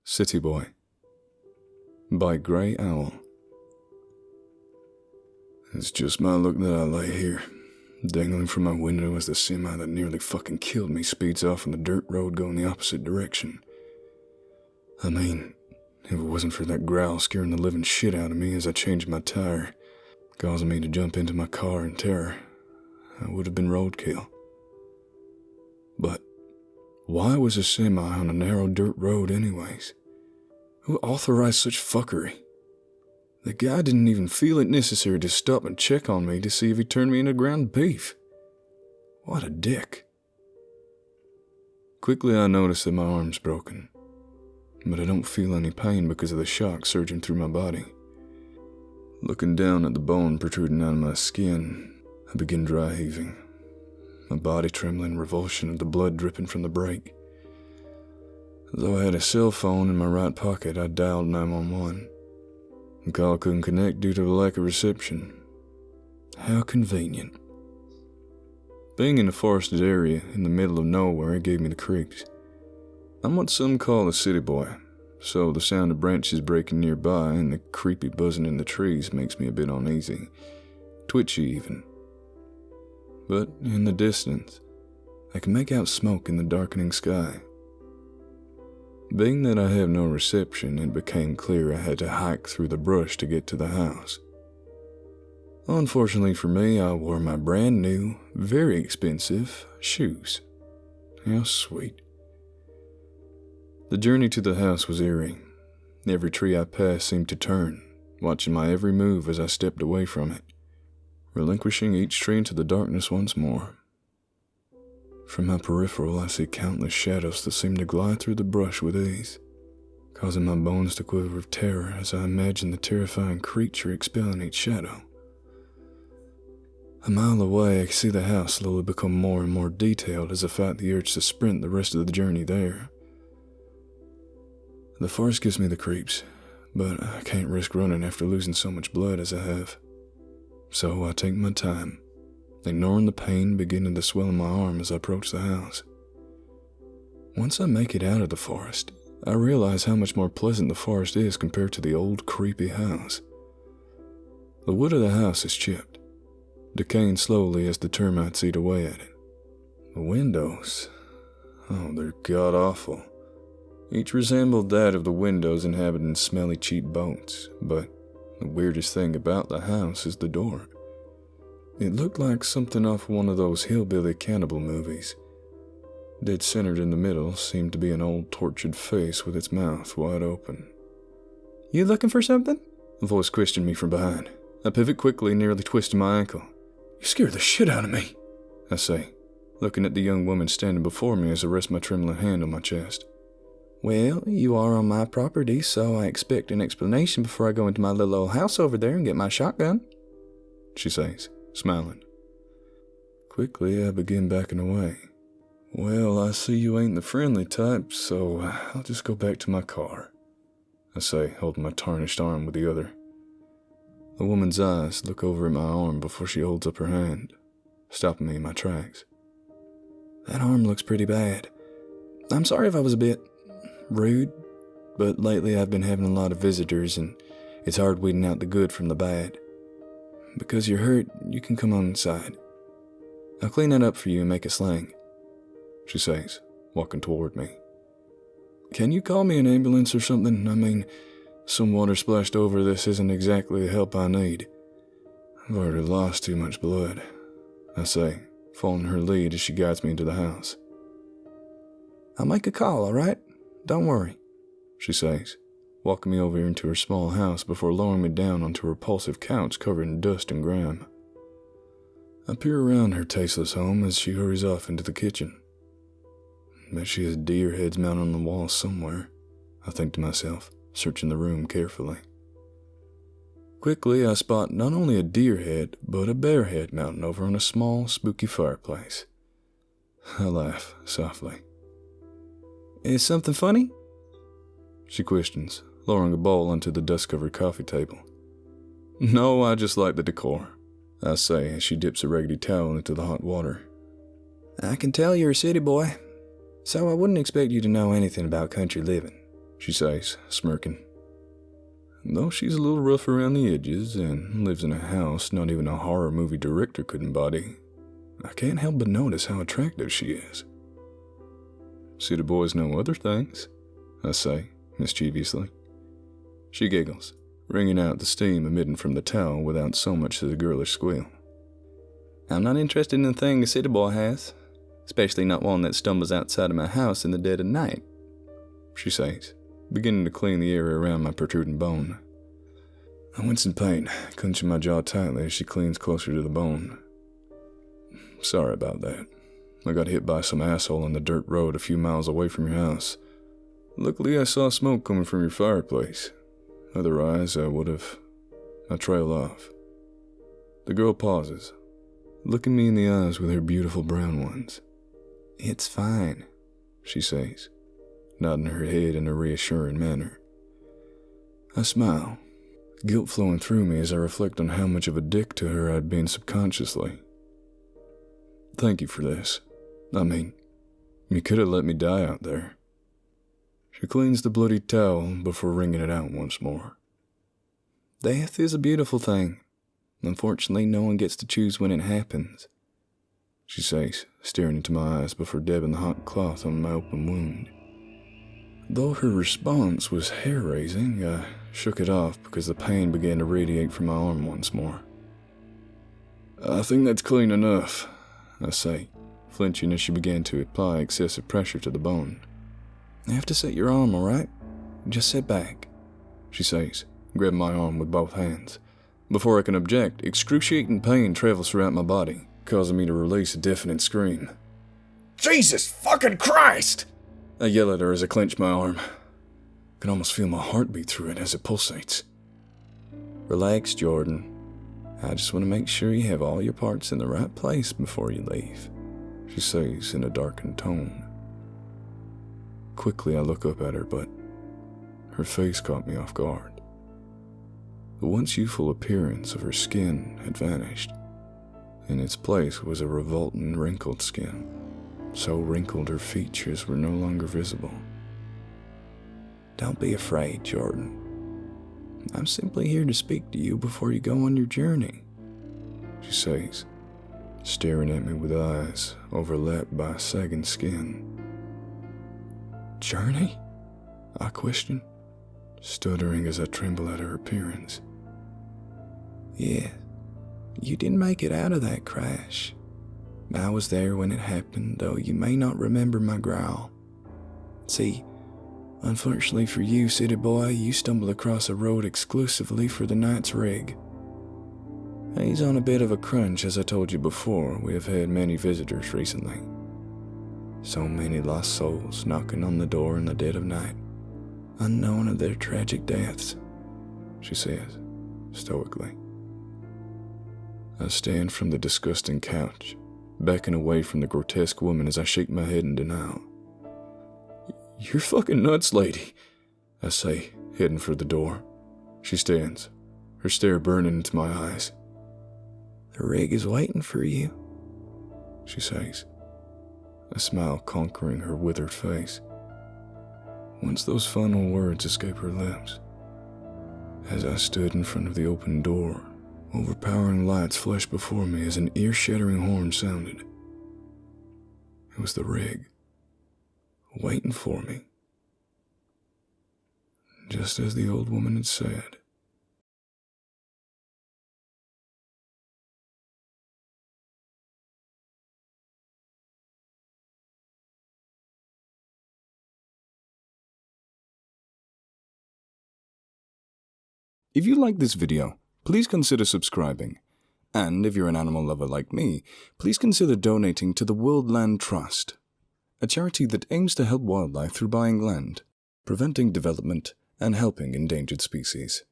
City Boy by GreyOwl. It's just my luck that I lay here, dangling from my window as the semi that nearly fucking killed me speeds off on the dirt road going the opposite direction. I mean, if it wasn't for that growl scaring the living shit out of me as I changed my tire, causing me to jump into my car in terror, I would have been roadkill. But why was a semi on a narrow dirt road anyways? Who authorized such fuckery? The guy didn't even feel it necessary to stop and check on me to see if he turned me into ground beef. What a dick. Quickly I noticed that my arm's broken, but I don't feel any pain because of the shock surging through my body. Looking down at the bone protruding out of my skin, I begin dry heaving, my body trembling in revulsion of the blood dripping from the brake. Though I had a cell phone in my right pocket, I dialed 911. The call couldn't connect due to the lack of reception. How convenient. Being in a forested area in the middle of nowhere gave me the creeps. I'm what some call a city boy, so the sound of branches breaking nearby and the creepy buzzing in the trees makes me a bit uneasy, twitchy even. But in the distance, I can make out smoke in the darkening sky. Being that I have no reception, it became clear I had to hike through the brush to get to the house. Unfortunately for me, I wore my brand new, very expensive shoes. How sweet. The journey to the house was eerie. Every tree I passed seemed to turn, watching my every move as I stepped away from it, relinquishing each tree into the darkness once more. From my peripheral, I see countless shadows that seem to glide through the brush with ease, causing my bones to quiver with terror as I imagine the terrifying creature expelling each shadow. A mile away, I can see the house slowly become more and more detailed as I fight the urge to sprint the rest of the journey there. The forest gives me the creeps, but I can't risk running after losing so much blood as I have. So I take my time, ignoring the pain beginning to swell in my arm as I approach the house. Once I make it out of the forest, I realize how much more pleasant the forest is compared to the old creepy house. The wood of the house is chipped, decaying slowly as the termites eat away at it. The windows, they're god-awful. Each resembled that of the windows inhabiting smelly cheap boats, but the weirdest thing about the house is the door. It looked like something off one of those hillbilly cannibal movies. Dead centered in the middle seemed to be an old tortured face with its mouth wide open. "You looking for something?" A voice questioned me from behind. I pivot quickly, nearly twisting my ankle. "You scared the shit out of me," I say, looking at the young woman standing before me as I rest my trembling hand on my chest. "Well, you are on my property, so I expect an explanation before I go into my little old house over there and get my shotgun," she says, smiling. Quickly, I begin backing away. "Well, I see you ain't the friendly type, so I'll just go back to my car," I say, holding my tarnished arm with the other. The woman's eyes look over at my arm before she holds up her hand, stopping me in my tracks. "That arm looks pretty bad. I'm sorry if I was a bit rude, but lately I've been having a lot of visitors and it's hard weeding out the good from the bad. Because you're hurt, you can come on inside. I'll clean it up for you and make a sling," she says, walking toward me. "Can you call me an ambulance or something? I mean, some water splashed over this isn't exactly the help I need. I've already lost too much blood," I say, following her lead as she guides me into the house. "I'll make a call, all right? Don't worry," she says, walking me over into her small house before lowering me down onto a repulsive couch covered in dust and grime. I peer around her tasteless home as she hurries off into the kitchen. Bet she has deer heads mounted on the wall somewhere, I think to myself, searching the room carefully. Quickly, I spot not only a deer head, but a bear head mounted over on a small, spooky fireplace. I laugh softly. "Is something funny?" she questions, lowering a bowl onto the dust-covered coffee table. "No, I just like the decor," I say as she dips a raggedy towel into the hot water. "I can tell you're a city boy, so I wouldn't expect you to know anything about country living," she says, smirking. Though she's a little rough around the edges and lives in a house not even a horror movie director could embody, I can't help but notice how attractive she is. City boys know other things, I say, mischievously. She giggles, wringing out the steam emitting from the towel without so much as a girlish squeal. I'm not interested in the thing a city boy has, especially not one that stumbles outside of my house in the dead of night, she says, beginning to clean the area around my protruding bone. I wince in pain, clenching my jaw tightly as she cleans closer to the bone. Sorry about that. I got hit by some asshole on the dirt road a few miles away from your house. Luckily, I saw smoke coming from your fireplace. Otherwise, I trailed off. The girl pauses, looking me in the eyes with her beautiful brown ones. It's fine, she says, nodding her head in a reassuring manner. I smile, guilt flowing through me as I reflect on how much of a dick to her I'd been subconsciously. Thank you for this. I mean, you could have let me die out there. She cleans the bloody towel before wringing it out once more. Death is a beautiful thing. Unfortunately, no one gets to choose when it happens, she says, staring into my eyes before dabbing the hot cloth on my open wound. Though her response was hair-raising, I shook it off because the pain began to radiate from my arm once more. I think that's clean enough, I say, flinching as she began to apply excessive pressure to the bone. You have to set your arm, all right? Just sit back, she says, grabbing my arm with both hands. Before I can object, excruciating pain travels throughout my body, causing me to release a deafening scream. Jesus fucking Christ! I yell at her as I clench my arm. I can almost feel my heart beat through it as it pulsates. Relax, Jordan. I just want to make sure you have all your parts in the right place before you leave, she says in a darkened tone. Quickly I look up at her, but her face caught me off guard. The once youthful appearance of her skin had vanished. In its place was a revolting, wrinkled skin, so wrinkled her features were no longer visible. Don't be afraid, Jordan. I'm simply here to speak to you before you go on your journey, she says, staring at me with eyes overlapped by sagging skin. Journey? I question, stuttering as I tremble at her appearance. Yeah, you didn't make it out of that crash. I was there when it happened, though you may not remember my growl. See, unfortunately for you, city boy, you stumbled across a road exclusively for the night's rig. He's on a bit of a crunch, as I told you before. We have had many visitors recently. So many lost souls knocking on the door in the dead of night, unknown of their tragic deaths, she says, stoically. I stand from the disgusting couch, backing away from the grotesque woman as I shake my head in denial. You're fucking nuts, lady, I say, heading for the door. She stands, her stare burning into my eyes. The rig is waiting for you, she says, a smile conquering her withered face. Once those final words escape her lips, as I stood in front of the open door, overpowering lights flashed before me as an ear-shattering horn sounded. It was the rig, waiting for me, just as the old woman had said. If you like this video, please consider subscribing. And if you're an animal lover like me, please consider donating to the World Land Trust, a charity that aims to help wildlife through buying land, preventing development, and helping endangered species.